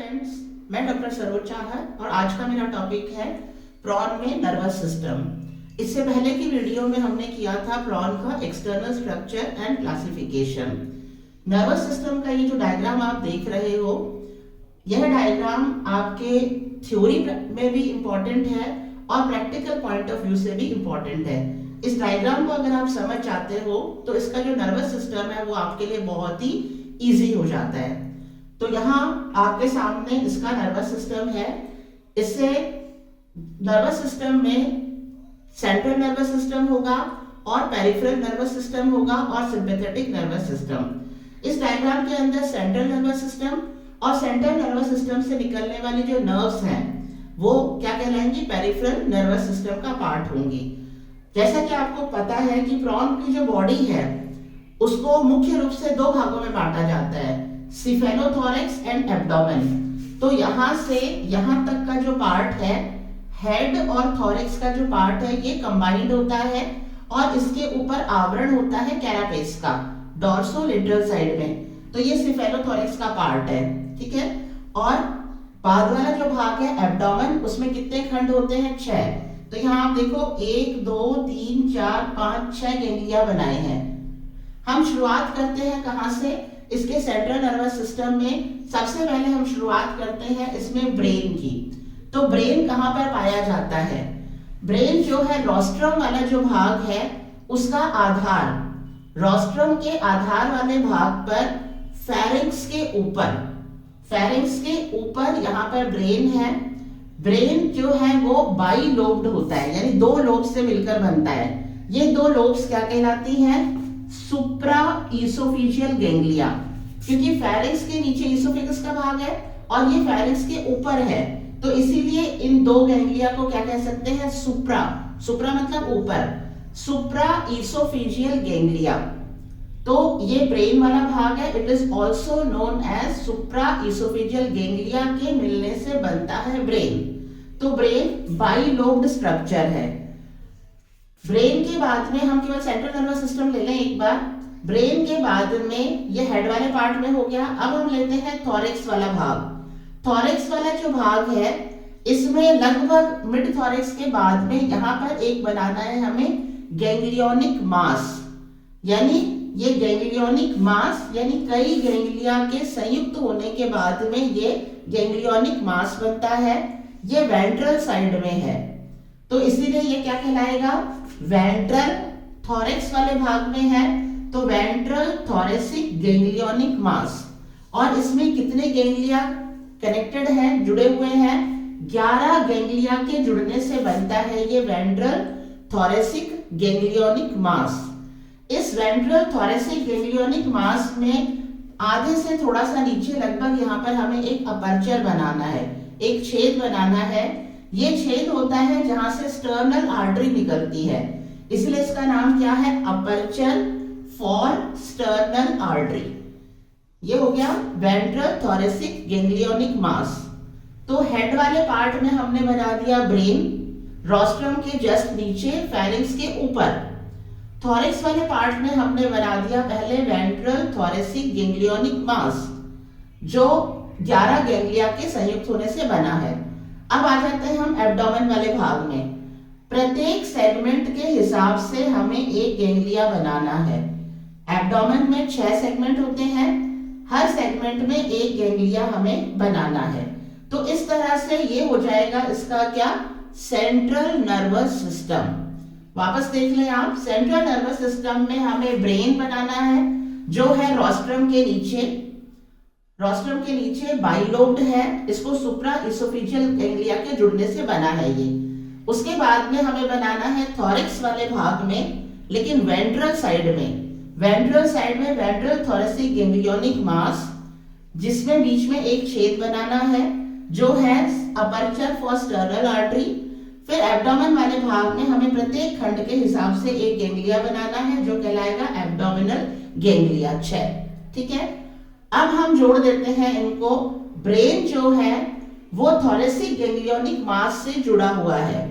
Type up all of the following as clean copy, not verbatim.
Friends, मैं doctor Saroj Chahar और आज का मेरा टॉपिक है प्रॉन में नर्वस सिस्टम। इससे पहले की वीडियो में हमने किया था प्रॉन का external structure and classification. Nervous system का ये जो डायग्राम आप देख रहे हो, यह डायग्राम आपके थ्योरी में भी इम्पोर्टेंट है और प्रैक्टिकल पॉइंट ऑफ व्यू से भी इम्पोर्टेंट है। इस डायग्राम को अगर आप समझ जाते हो तो इसका जो नर्वस सिस्टम है वो आपके लिए बहुत ही इजी हो जाता है। तो यहाँ आपके सामने इसका नर्वस सिस्टम है। इससे नर्वस सिस्टम में सेंट्रल नर्वस सिस्टम होगा और पेरिफेरल नर्वस सिस्टम होगा और सिंपैथेटिक नर्वस सिस्टम। इस डायग्राम के अंदर सेंट्रल नर्वस सिस्टम और सेंट्रल नर्वस सिस्टम से निकलने वाली जो नर्व्स हैं वो क्या कहलाएंगी, पेरिफेरल नर्वस सिस्टम का पार्ट होंगी। जैसा कि आपको पता है कि प्रॉन की जो बॉडी है उसको मुख्य रूप से दो भागों में बांटा जाता है, सिफेलोथोरैक्स एंड एब्डोमेन। तो यहाँ से यहाँ तक का जो पार्ट है, हेड और थोरैक्स का जो पार्ट है, ये कंबाइंड होता है और इसके ऊपर आवरण होता है कैरापेस का डॉर्सोलेटरल साइड में। तो ये सिफेलोथोरैक्स का पार्ट है, ठीक है। और बाद वाला जो भाग है एब्डोमेन, उसमें कितने खंड होते हैं, 6। तो यहाँ आप देखो 1 2 3 4 5 6 गेंगलिया बनाए हैं। हम शुरुआत करते हैं कहाँ से, इसके सेंट्रल नर्वस सिस्टम में। सबसे पहले हम शुरुआत करते हैं इसमें ब्रेन की। तो ब्रेन कहाँ पर पाया जाता है, ब्रेन जो है रोस्ट्रम वाला जो भाग है उसका आधार, रोस्ट्रम के आधार वाले भाग पर फेरिंक्स के ऊपर, फेरिंक्स के ऊपर यहाँ पर ब्रेन है। ब्रेन जो है वो बाई लोब्ड होता है, यानी 2 लोब से मिलकर बनता है। ये 2 लोब्स क्या कहलाती हैं, सुप्रा ईसोफेजियल गैंग्लिया, क्योंकि फेरिंक्स के नीचे ईसोफेगस का भाग है और ये फेरिंक्स के ऊपर है, तो इसीलिए इन 2 गैंग्लिया को क्या कह सकते हैं, सुप्रा। सुप्रा मतलब ऊपर, सुप्रा ईसोफेजियल गैंग्लिया। तो ये ब्रेन वाला भाग है, it is also known as supra oesophageal ganglia के मिलने से बनता है ब्रेन। तो ब्रेन बाई लोब्ड स्ट्रक्चर है। ब्रेन के बाद में हम केवल सेंट्रल नर्वस सिस्टम ले लें एक बार। ब्रेन के बाद में ये हेड वाले पार्ट में हो गया। अब हम लेते हैं थोरैक्स वाला भाग। थोरैक्स वाला जो भाग है इसमें लगभग मिड थोरैक्स के बाद में यहाँ पर एक बनाना है हमें गैंग्लियोनिक मास, यानी ये गैंग्लियोनिक मास यानी कई गैंग्लिया के संयुक्त होने के बाद में ये गैंग्लियोनिक मास बनता है। ये वेंट्रल साइड में है, तो इसीलिए ये क्या कहलाएगा, वेंट्रल। थोरैक्स वाले भाग में है तो वेंट्रल थोरैसिक गैंग्लियोनिक मास। और इसमें कितने गैंग्लिया कनेक्टेड हैं, जुड़े हुए हैं, 11 गैंग्लिया के जुड़ने से बनता है ये वेंट्रल थोरैसिक गैंग्लियोनिक मास। इस वेंट्रल थोरैसिक गैंग्लियोनिक मास में आधे से थोड़ा सा नीचे लगभग यहाँ पर हमें एक अपर्चर बनाना है, एक छेद बनाना है। ये छेद होता है जहां से स्टर्नल आर्टरी निकलती है, इसलिए इसका नाम क्या है, अपर्चर फॉर स्टर्नल आर्टरी। ये हो गया वेंट्रल थोरैसिक गैंग्लियोनिक मास। तो हेड वाले पार्ट में हमने बना दिया ब्रेन, रोस्ट्रम के जस्ट नीचे फेरिंक्स के ऊपर। थोरैक्स वाले पार्ट में हमने बना दिया पहले वेंट्रल थोरैसिक गैंग्लियोनिक मास, जो 11 गैंग्लिया के संयुक्त होने से बना है। अब आ जाते हैं हम एब्डोमेन वाले भाग में। प्रत्येक सेगमेंट के हिसाब से हमें एक गैंग्लिया बनाना है। एब्डोमेन में 6 सेगमेंट होते हैं, हर सेगमेंट में एक गैंग्लिया हमें बनाना है। तो इस तरह से ये हो जाएगा इसका क्या, सेंट्रल नर्वस सिस्टम। वापस देख लें आप, सेंट्रल नर्वस सिस्टम में हमें ब्रेन बनाना है जो है रोस्ट्रम के नीचे, रोस्ट्रम के नीचे बाइलोब्ड है, इसको सुप्रा ईसोफेजियल गैंग्लिया के जुड़ने से बना है ये। उसके बाद में हमें बनाना है थोरैक्स वाले भाग में, लेकिन वेंट्रल साइड में। वेंट्रल साइड में वेंट्रल थोरैसिक गैंग्लियोनिक मास, जिसमें बीच में एक छेद बनाना है जो है अपर्चर फॉर स्टर्नल आर्टरी। फिर एब्डोमेन वाले भाग में हमें प्रत्येक खंड के हिसाब से एक गैंग्लिया बनाना है जो कहलाएगा एब्डोमिनल गैंग्लिया, 6, ठीक है। अब हम जोड़ देते हैं इनको। ब्रेन जो है वो थोरैसिक गैंग्लियोनिक मास से जुड़ा हुआ है,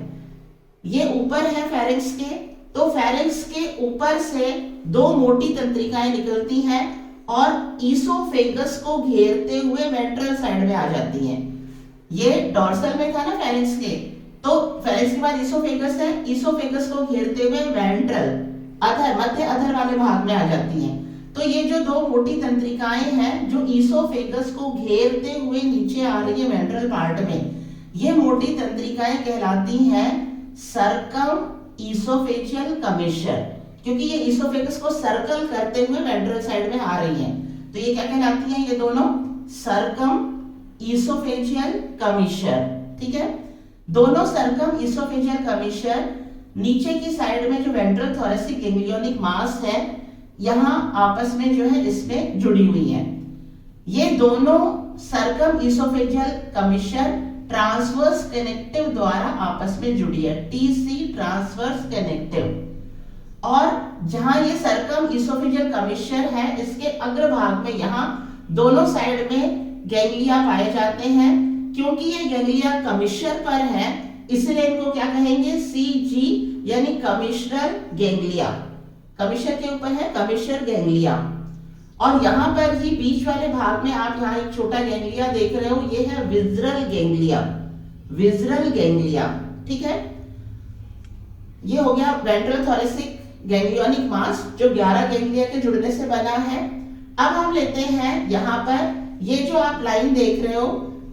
ये ऊपर है फेरिंक्स के। तो फेरिंक्स के ऊपर से 2 मोटी तंत्रिकाएं निकलती हैं और ईसोफेगस को घेरते हुए वेंट्रल साइड में आ जाती हैं। ये डोर्सल में था ना फेरिंक्स के, तो फेरिंक्स के बाद ईसोफेगस है, ईसोफेगस को घेरते हुए वेंट्रल अधर मध्य अधर वाले भाग में आ जाती हैं। तो ये जो दो मोटी तंत्रिकाएं हैं जो ईसोफेगस को घेरते हुए नीचे आ रही है वेंट्रल पार्ट में, ये मोटी तंत्रिकाएं कहलाती हैं सर्कम ईसोफेजियल कमिश्चर, क्योंकि ये ईसोफेगस को सर्कल करते हुए वेंट्रल साइड में आ रही हैं। तो ये क्या कहलाती हैं? ये दोनों सर्कम ईसोफेजियल कमिश्चर। ठीक है, दोनों सर्कम ईसोफेजियल कमिश्चर नीचे की साइड में जो वेंट्रल थोरेसिक गैंग्लियोनिक मास है यहां आपस में जो है इसमें जुड़ी हुई है। ये दोनों सर्कम ईसोफेजियल कमिश्चर ट्रांसवर्स कनेक्टिव द्वारा आपस में जुड़ी है, टीसी ट्रांसवर्स कनेक्टिव। और जहां ये सर्कम ईसोफेजियल कमिश्चर है इसके अग्रभाग में यहाँ दोनों साइड में गैंग्लिया पाए जाते हैं। क्योंकि ये गैंग्लिया कमिश्चर पर है इसलिए इनको क्या कहेंगे? सीजी यानी कमिश्चरल गैंग्लिया। कमिश्चर के ऊपर है कमिश्चर गैंग्लिया। और यहाँ पर ही बीच वाले भाग में आप यहाँ एक छोटा गैंग्लिया देख रहे हो, ये है विज़रल गैंग्लिया। विज़रल गैंग्लिया, ठीक है। ये हो गया वेंट्रल थोरेसिक गैंग्लियोनिक मास जो 11 गैंग्लिया के जुड़ने से बना है। अब हम लेते हैं यहाँ पर ये जो आप लाइन देख रहे हो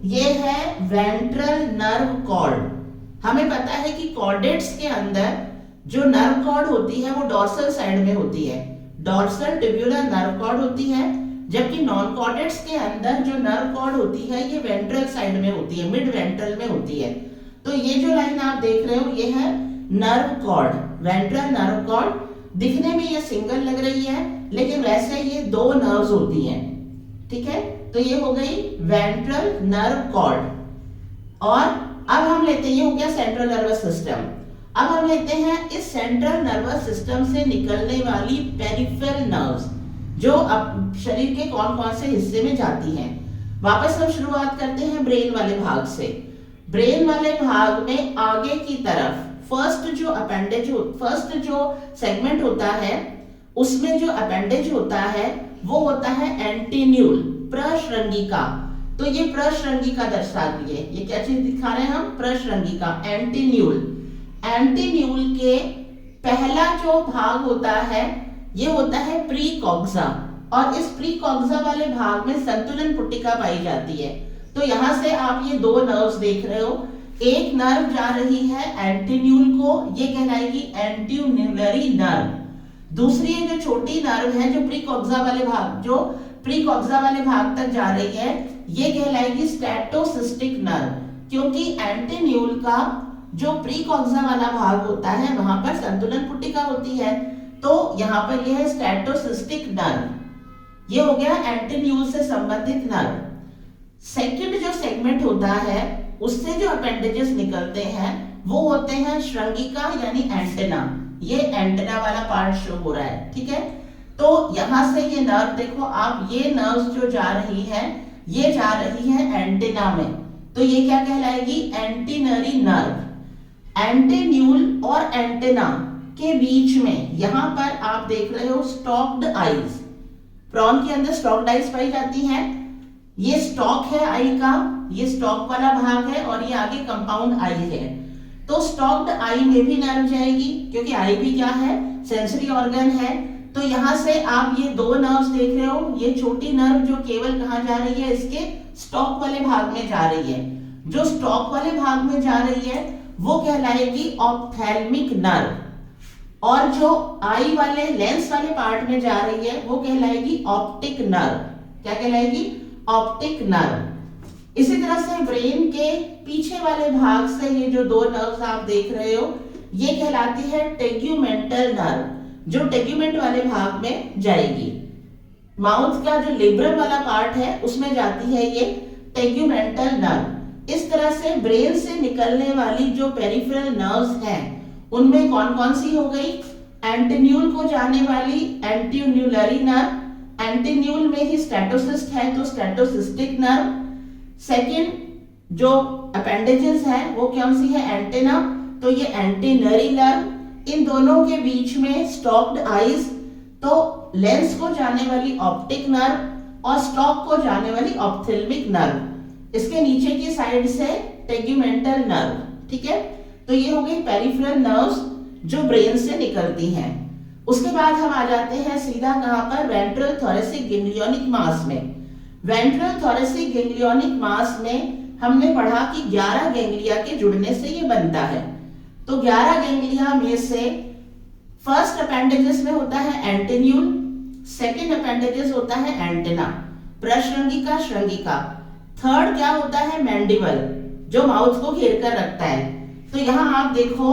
ये है वेंट्रल नर्व कॉर्ड। हमें पता है कि कॉर्डेट्स के अंदर जो नर्व कॉर्ड होती है वो डोर्सल साइड में होती है, डोर्सल ट्यूब्युलर नर्व कॉर्ड होती है, जबकि नॉन कॉर्डेट्स के अंदर जो नर्व कॉर्ड होती है ये वेंट्रल साइड में होती है, मिड वेंट्रल में होती है। तो ये जो लाइन आप देख रहे हो ये है nerve cord, ventral nerve cord. दिखने में ये सिंगल लग रही है लेकिन वैसे ये दो नर्व्स होती हैं, ठीक है। तो ये हो गई वेंट्रल नर्व कॉर्ड। और अब हम लेते हैं, ये हो गया सेंट्रल नर्वस सिस्टम। अब हम लेते हैं इस सेंट्रल नर्वस सिस्टम से निकलने वाली पेरिफेरल नर्व्स जो अब शरीर के कौन कौन से हिस्से में जाती हैं। वापस हम शुरुआत करते हैं ब्रेन वाले भाग से। ब्रेन वाले भाग में आगे की तरफ फर्स्ट जो सेगमेंट होता है उसमें जो अपेंडेज होता है वो होता है एंटीन्यूल, प्रश्रृंगिका। तो ये प्रश्रृंगिका दर्शा रही है, ये क्या चीज दिखा रहे हैं हम? प्रश्रृंगिका, एंटीन्यूल। एंटीन्यूल के पहला जो भाग होता है ये होता है प्रीकॉक्सा, और इस प्रीकॉक्सा वाले भाग में संतुलन पुट्टिका पाई जाती है। तो यहां से आप ये दो नर्व्स देख रहे हो, एक नर्व जा रही है एंटीन्यूल को, ये कहलाएगी एंटीन्यूलरी नर्व। दूसरी जो छोटी नर्व है जो प्रीकॉक्सा वाले भाग तक जा रही है ये कहलाएगी स्टैटोसिस्टिक नर्व, क्योंकि एंटीन्यूल का जो प्रीकॉक्सा वाला भाग होता है वहां पर संतुलन पुट्टिका होती है। तो यहाँ पर यह है स्टैटोसिस्टिक नर्व। ये हो गया एंटीन्यूल से संबंधित नर्व। सेकंड जो सेगमेंट होता है उससे जो अपेंडेजेस निकलते हैं वो होते हैं श्रृंगिका यानी एंटेना। ये एंटेना वाला पार्ट शो हो रहा है, ठीक है। तो यहां से ये नर्व देखो आप, ये नर्व्स जो जा रही है ये जा रही है एंटेना में, तो ये क्या कहलाएगी? एंटीनरी नर्व। एंटीन्यूल और एंटेना के बीच में यहां पर आप देख रहे हो स्टॉक्ड आईज। प्रॉन के अंदर स्टॉक्ड आईज पाई जाती हैं। ये स्टॉक है आई का, ये स्टॉक वाला भाग है और ये आगे कंपाउंड आई है। तो स्टॉक्ड आई में भी नर्व जाएगी क्योंकि आई भी क्या है? सेंसरी ऑर्गन है। तो यहां से आप ये दो नर्व्स देख रहे हो, ये छोटी नर्व जो केवल कहां जा रही है? इसके स्टॉक वाले भाग में जा रही है। जो स्टॉक वाले भाग में जा रही है वो कहलाएगी ऑप्थेल्मिक नर्व, और जो आई वाले लेंस वाले पार्ट में जा रही है वो कहलाएगी ऑप्टिक नर्व। क्या कहलाएगी? Optic nerve. इसी तरह से ब्रेन के पीछे वाले भाग से ये जो दो नर्व्स आप देख रहे हो ये कहलाती है टेग्यूमेंटल नर्व, जो टेग्यूमेंट वाले भाग में जाएगी। माउथ का जो लिबरल वाला पार्ट है उसमें जाती है ये टेग्यूमेंटल नर्व। इस तरह से ब्रेन से निकलने वाली जो पेरिफेरल नर्व्स हैं उनमें कौन कौन सी हो गई? एंटीन्यूल को जाने वाली एंटीन्यूलरी नर्व, एंटीन्यूल में ही स्टैटोसिस्ट है तो स्टैटोसिस्टिक नर्व। सेकंड जो अपेंडेजेस है वो कौन सी है? एंटेना, तो ये एंटीनरी नर्व। इन दोनों के बीच में स्टॉक्ड आईज तो लेंस को जाने वाली ऑप्टिक नर्व और स्टॉक को जाने वाली ऑप्थेल्मिक नर्व, इसके नीचे की साइड से टेगुमेंटल नर्व। ठीक है, तो ये हो गई पेरिफेरल नर्व्स जो ब्रेन से निकलती हैं। उसके बाद हम आ जाते हैं सीधा कहां पर, वेंट्रल थोरेसिक गैंग्लियोनिक मास में। वेंट्रल थोरेसिक गैंग्लियोनिक मास में हमने पढ़ा कि 11 गैंग्लिया के जुड़ने से ये बनता है। तो 11 गैंग्लिया में से फर्स्ट अपेंडेजेस में होता है एंटेन्यूल, सेकंड अपेंडेजेस होता है एंटेना, प्रश्रृंगिका, श्रृंगिका, थर्ड क्या होता है मैंडिबल जो माउथ को घेर कर रखता है। तो यहां आप देखो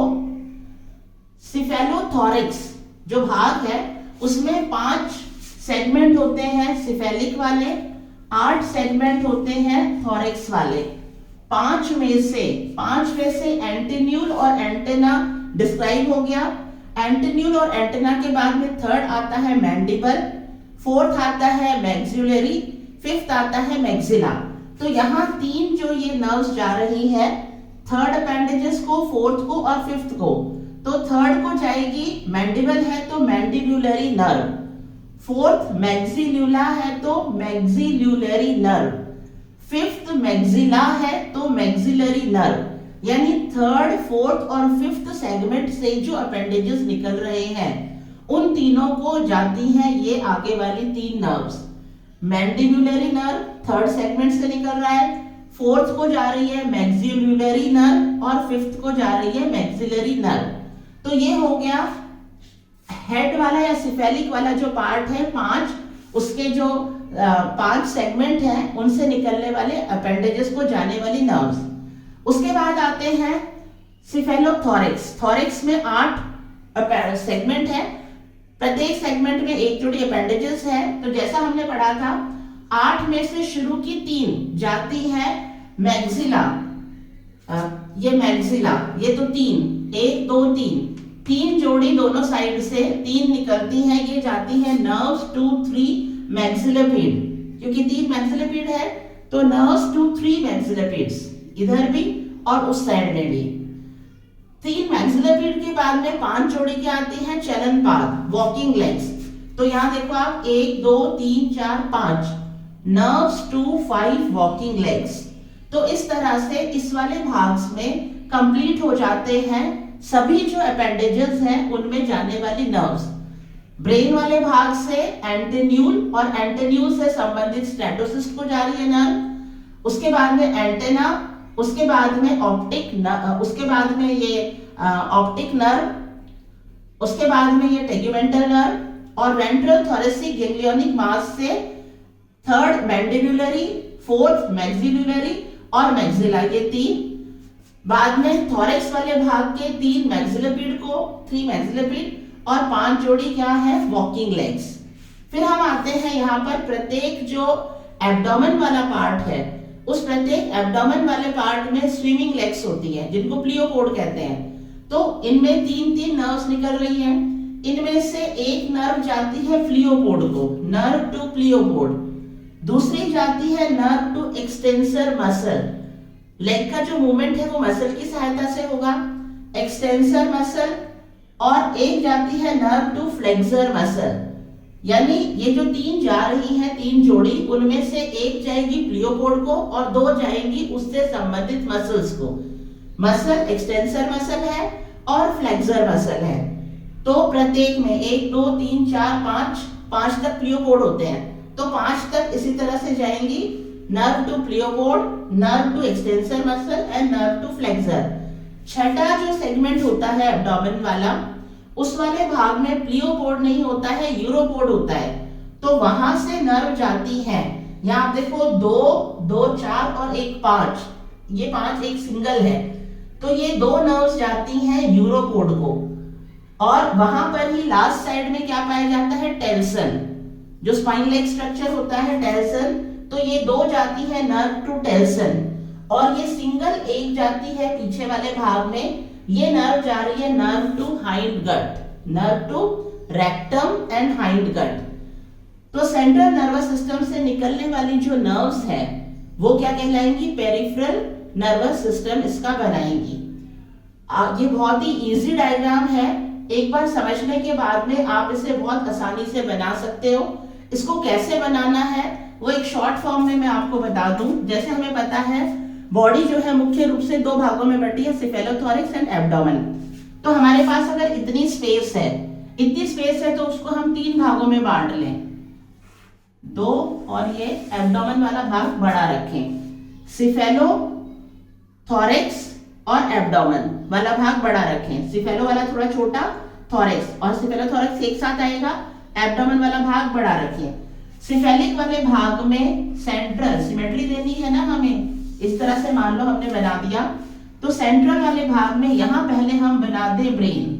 सिफेलोथोरैक्स जो भाग है उसमें 5 सेगमेंट होते हैं सिफेलिक वाले, 8 सेगमेंट होते हैं थोरैक्स वाले। 5 में से एंटेन्यूल और एंटेना डिस्क्राइब हो गया। एंटेन्यूल और एंटेना के बाद में थर्ड आता है मैंडिबल, फोर्थ आता है मैक्सिलरी, फिफ्थ आता है मैक्सिला। तो यहाँ 3 जो ये नर्व्स जा रही है, थर्ड अपेंडेजेस को, फोर्थ को और फिफ्थ को। तो थर्ड को जाएगी, मैंडिबल है तो मैंडिब्यूलरी नर्व, फोर्थ मैक्सिल्यूला है तो मैक्सिल्यूलरी नर्व, फिफ्थ मैक्सिला है तो मैक्सिलरी नर्व। यानी थर्ड, फोर्थ और फिफ्थ सेगमेंट से जो अपेंडेजेस निकल रहे हैं उन तीनों को जाती हैं ये आगे वाली 3 नर्व्स। मैंडिब्यूलरी नर्व थर्ड सेगमेंट से निकल रहा है, फोर्थ को जा रही है मैक्सिल्यूलरी नर्व और फिफ्थ को जा रही है मैक्सिलरी नर्व। तो ये हो गया हेड वाला या सिफेलिक वाला जो पार्ट है 5, उसके जो 5 सेगमेंट हैं उनसे निकलने वाले अपेंडेजेस को जाने वाली नर्व्स। उसके बाद आते हैं सिफेलोथोरैक्स। थोरैक्स में 8 सेगमेंट है, प्रत्येक सेगमेंट में एक जोड़ी अपेंडेजेस है। तो जैसा हमने पढ़ा था 8 में से शुरू की 3 जाती है मैक्सिला, ये मैक्सिला, ये तो 3, 1 2 3 जोड़ी दोनों साइड से 3 निकलती हैं, ये जाती है नर्व्स 2 3 मैक्सिलोपीड, क्योंकि 3 मैक्सिलोपीड है तो नर्व्स 2 3 मैक्सिलोपीड्स इधर भी और उस साइड में भी। 3 मैक्सिलोपीड के बाद में 5 जोड़ी क्या आती है, चलन पाद, वॉकिंग लेग्स। तो यहाँ देखो आप 1 2 3 4 5 नर्व्स 2 5 वॉकिंग लेग्स। तो इस तरह से इस वाले भाग में कंप्लीट हो जाते हैं सभी जो अपेंडेजेस हैं उनमें जाने वाली नर्व्स। ब्रेन वाले भाग से एंटेन्यूल और एंटेन्यूल से संबंधित स्ट्रेटोसिस्ट को जा रही है नर्व, उसके बाद में एंटेना, उसके बाद में उसके बाद में ये ऑप्टिक नर्व, उसके बाद में ये टेगुमेंटल नर्व और वेंट्रल थोरेसिक गैंग्लियोनिक मास से थर्ड मैंडिब्यूलरी, फोर्थ मैक्सिलरी और मैक्सिला, ये 3। बाद में थोरैक्स वाले भाग के 3 मैक्सिलोपीड को, 3 मैक्सिलोपीड और 5 जोड़ी क्या है, वॉकिंग लेग्स। फिर हम आते हैं यहाँ पर प्रत्येक जो एब्डोमेन वाला पार्ट है उस प्रत्येक एब्डोमेन वाले पार्ट में स्विमिंग लेग्स होती है जिनको प्लियोपोड कहते हैं। तो इनमें 3 नर्व्स निकल रही हैं, इनमें से एक नर्व जाती है फ्लियोपोड को, नर्व टू प्लियोपोड, दूसरी जाती है nerve to extensor muscle, leg का जो मूवमेंट है वो मसल की सहायता से होगा, एक्सटेंसर मसल, और एक जाती है नर्व टू फ्लेक्सर मसल। यानी ये जो 3 जा रही हैं 3 जोड़ी, उनमें से एक जाएगी प्लियोपोड को और 2 जाएंगी उससे संबंधित मसल्स को। मसल एक्सटेंसर मसल है और फ्लेक्सर मसल है। तो प्रत्येक में 1 2 3 4 5 तक प्लियोपोड होते हैं, तो 5 तक इसी तरह से जाएंगी, nerve to pleopod, nerve to extensor muscle and nerve to flexor. छठा जो सेगमेंट होता है एब्डोमेन वाला, उस वाले भाग में प्लियोपोड नहीं होता है, यूरोपोड होता है। तो वहां से नर्व जाती है, यहाँ आप देखो 2 2 4 और 1 5, ये 5 एक सिंगल है, तो ये 2 नर्व्स जाती हैं यूरोपोड को। और वहां पर ही लास्ट साइड में क्या पाया जाता है, टेल्सन, जो स्पाइन लेग स्ट्रक्चर होता है टेल्सन। तो ये 2 जाती है नर्व टू टेल्सन और ये सिंगल एक जाती है पीछे वाले भाग में, ये नर्व जा रही है nerve to hindgut, nerve to rectum and hindgut. तो सेंट्रल नर्वस सिस्टम से निकलने वाली जो नर्व्स हैं वो क्या कहलाएंगी, पेरिफेरल नर्वस सिस्टम इसका बनाएंगी। ये बहुत ही इजी डायग्राम है, एक बार समझने के बाद में आप इसे बहुत आसानी से बना सकते हो। इसको कैसे बनाना है वो एक शॉर्ट फॉर्म में मैं आपको बता दूं। जैसे हमें पता है बॉडी जो है मुख्य रूप से दो भागों में बटी है, सिफेलोथोरैक्स एंड एब्डोमेन। तो हमारे पास अगर इतनी स्पेस है तो उसको हम तीन भागों में बांट लें, दो, और ये एब्डोमेन वाला भाग बड़ा रखें। सिफेलोथोरैक्स और एब्डोमेन वाला भाग बड़ा रखें, सिफेलो वाला थोड़ा छोटा, थोरैक्स और सिफेलोथोरैक्स एक साथ आएगा, एब्डोमेन वाला भाग बड़ा रखें। सिफेलिक वाले भाग में सेंट्रल सिमेट्री देनी है ना हमें, इस तरह से मान लो हमने बना दिया, तो सेंट्रल वाले भाग में यहां पहले हम बना दे ब्रेन,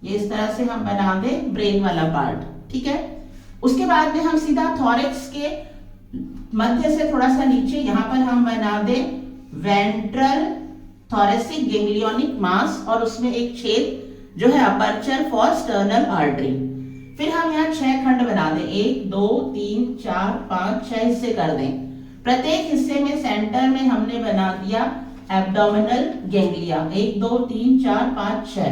ये इस तरह से हम बना दे ब्रेन वाला पार्ट, ठीक है। उसके बाद में हम सीधा थोरैक्स के मध्य से थोड़ा सा नीचे यहां पर हम बना दे वेंट्रल थोरेसिक गैंग्लियोनिक मास, और उसमें एक छेद जो है अपर्चर फॉर स्टर्नल आर्टरी। फिर हम यहाँ 6 खंड बना दें, 1 2 3 4 5 6 हिस्से कर दें। प्रत्येक हिस्से में सेंटर में हमने बना दिया एब्डोमिनल गैंग्लिया, 1 2 3 4 5 6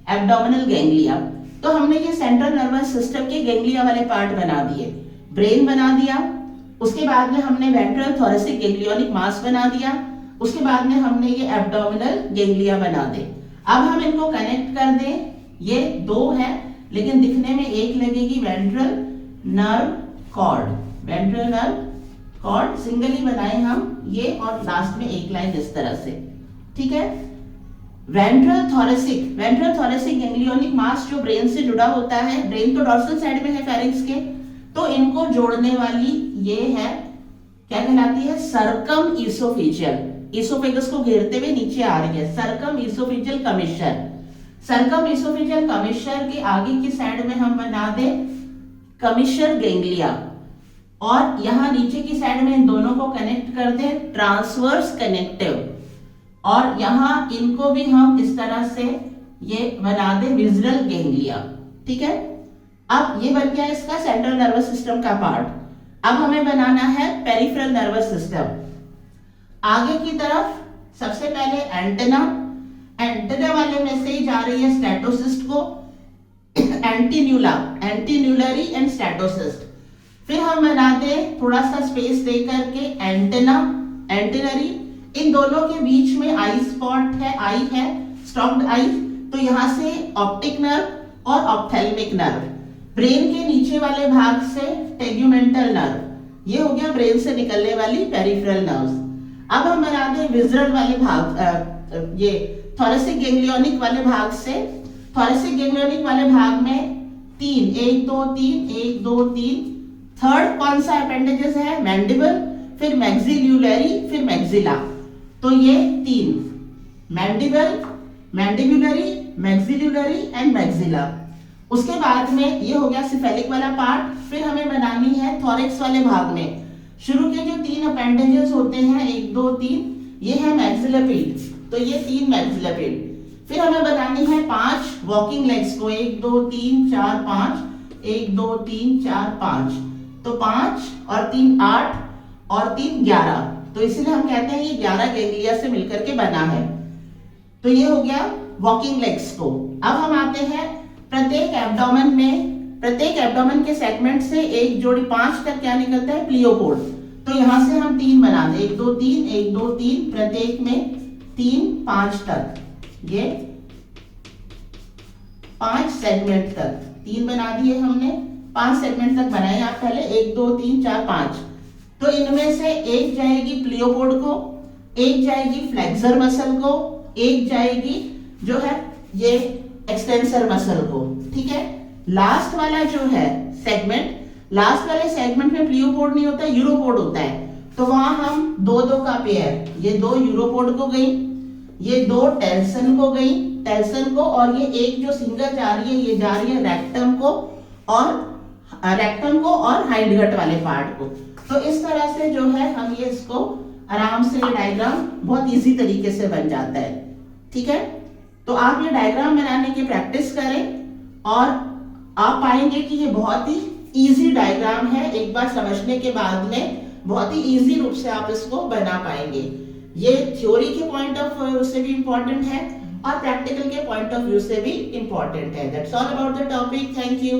एब्डोमिनल गैंग्लिया। तो हमने ये सेंट्रल नर्वस सिस्टम के गैंग्लिया वाले पार्ट बना दिए, ब्रेन बना दिया। उसके बाद में हमने वेंट्रल थोरेसिक गैंग्लियोनिक मास बना दिया। उसके बाद में हमने ये एब्डोमिनल गैंग्लिया बना दे। अब हम इनको कनेक्ट कर दें, ये 2 है लेकिन दिखने में एक लगेगी, ventral nerve cord, ventral nerve cord singly बनाए हम ये, और लास्ट में एक लाइन इस तरह से, ठीक है। वेंट्रल थोरेसिक गैंग्लियोनिक मास जो ब्रेन से जुड़ा होता है, ब्रेन तो डॉर्सल साइड में है फेरिंक्स के, तो इनको जोड़ने वाली ये है, क्या कहलाती है, सर्कम ईसोफेजियल, ईसोफेगस को घेरते हुए नीचे आ रही है, सर्कम ईसोफेजियल कमिश्चर। सर्कम ईसोफेजियल कमिश्चर के आगे की साइड में हम बना दे कमिश्चर गैंग्लिया, और यहां नीचे की साइड में इन दोनों को कनेक्ट कर दे ट्रांसवर्स कनेक्टिव, और यहां इनको भी हम इस तरह से ये बना दे विज़रल गैंग्लिया, ठीक है। अब ये बन गया इसका सेंट्रल नर्वस सिस्टम का पार्ट। अब हमें बनाना है पेरिफेरल नर्वस सिस्टम। आगे की तरफ सबसे पहले एंटेना वाले में से ही जा रही है स्टैटोसिस्ट को, एंटीन्यूलरी एंड स्टैटोसिस्ट। फिर हम बना दे थोड़ा सा स्पेस दे करके एंटेनरी, इन दोनों के बीच में आई स्पॉट है, आई है स्टॉप्ड आई, तो यहां से ऑप्टिक नर्व और ऑप्थेल्मिक नर्व। ब्रेन के नीचे वाले भाग से टेग्यूमेंटल नर्व, ये हो गया ब्रेन से निकलने वाली पेरिफेरल नर्व्स। अब हम बना दे विज़रल वाले भाग, ये थोरेसिक गैंग्लियोनिक वाले भाग से, थोरेसिक गैंग्लियोनिक वाले भाग में 3 1 2 3 1 2 3, थर्ड कौन सा अपेंडेजेस है, मैंडिबल, फिर मैक्सिल्यूलरी, फिर मैक्सिला, तो ये 3 मैंडिबल, मैंडिबुलरी, मैक्सिल्यूलरी एंड मैक्सिला। उसके बाद में ये हो गया सिफेलिक वाला पार्ट। फिर हमें बनानी है थोरैक्स वाले भाग में, शुरू के जो 3 अपेंडेजेस होते हैं 1 2 3, ये है मैक्सिलापेड, तो ये 3 मैक्सिलापेड। फिर हमें बनानी है 5 वॉकिंग लेग्स को, 1 2 3 4 5, 1 2 3 4 5, तो 5 और 3 8 और 3 11, तो इसलिए हम कहते हैं ये 11 गैंग्लिया से मिलकर के बना है। तो ये हो गया वॉकिंग लेग्स को। अब हम आते हैं प्रत्येक एब्डोमेन के सेगमेंट से एक जोड़ी 5 तक क्या निकलता है, प्लियोपोड। तो यहां से हम 3 बना दे, 1 2 3 1 2 3, प्रत्येक में 3 5 तक, ये 5 सेगमेंट तक 3 बना दिए हमने, 5 सेगमेंट तक बनाए आप पहले, 1 2 3 4 5। तो इनमें से एक जाएगी प्लियोपोड को, एक जाएगी फ्लेक्सर मसल को, एक जाएगी जो है ये एक्सटेंसर मसल को, ठीक है। लास्ट वाला जो है सेगमेंट, लास्ट वाले सेगमेंट में प्लियोपोड नहीं होता, यूरोपोड होता है, तो वहां हम 2 का पेयर, ये 2 यूरोपोड को गई, ये 2 टेल्सन को गई, टेल्सन को, और ये एक जो सिंगल जा रही है, ये जा रही है रेक्टम को और हाइंडगट वाले पार्ट को। तो इस तरह से जो है हम ये इसको आराम से, ये डायग्राम बहुत इजी तरीके से बन जाता है, ठीक है। तो आप ये डायग्राम बनाने की प्रैक्टिस करें और आप पाएंगे कि ये बहुत ही इजी डायग्राम है। एक बार समझने के बाद में बहुत ही इजी रूप से आप इसको बना पाएंगे। ये थ्योरी के पॉइंट ऑफ व्यू से भी इंपॉर्टेंट है और प्रैक्टिकल के पॉइंट ऑफ व्यू से भी इम्पोर्टेंट है। That's all about the topic. Thank you.